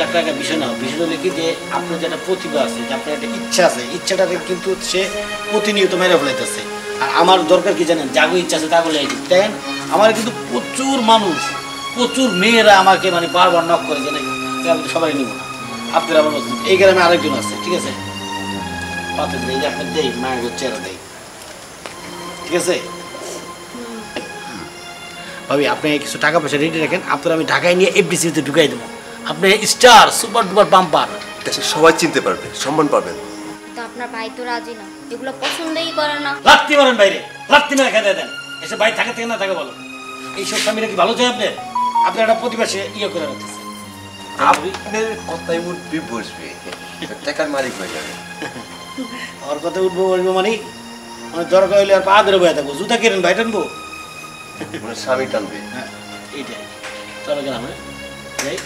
লাখ টাকা বিষয় না, বিষয় হলে কি যে আপনার যেটা প্রতিভা আছে, যে আপনার একটা ইচ্ছা আছে, ইচ্ছাটাকে কিন্তু সে প্রতিনিয়ত মেরে ফেলাইতেছে। আর আমার দরকার কি জানেন, যাগো ইচ্ছা আছে তাগুলো দেখেন। আমার কিন্তু প্রচুর মানুষ, প্রচুর মেয়েরা আমাকে মানে বারবার নক করে যে আমি তো সবাই নিব না, আপনার আমার মতো এই গ্রামে আরেকজন আছে, ঠিক আছে, পাতে দেয় যে আপনার দেই মায়ের চেহারা দেয়, ঠিক আছে ভাবি। আপনি কিছু টাকা পয়সা রেডি রাখেন, আপনার আমি ঢাকায় নিয়ে এফডিসিতে ঢুকাই দেবো। আপনি স্টার সুপার ডুপার বাম্পার, দেশের সবাই চিনতে পারবে, সম্মান পাবেন। তো আপনার ভাই তো রাজি না, এগুলো পছন্দই করে না। লাত্তি মারেন বাইরে, লাত্তি মেরে খেতে দেন, এসে বাইরে থাকে থেকে না থাকে বলো। এইসব স্বামীরা কি ভালো চাই আপনার? আপনার একটা প্রতিবাসে ইয়ে করে রাখতেছে। আপনার কথাই উঠবি বসবে, টাকার মালিক হয়ে যাবে। ওর কথা উঠবো বলবো মানে দরকার হইলে আর পা ধরে বয়ে থাকবো, জুতা কিনেন ভাই টানবো, স্বামী টানবে। হ্যাঁ এইটাই। চলো গেলাম, হ্যাঁ যাই।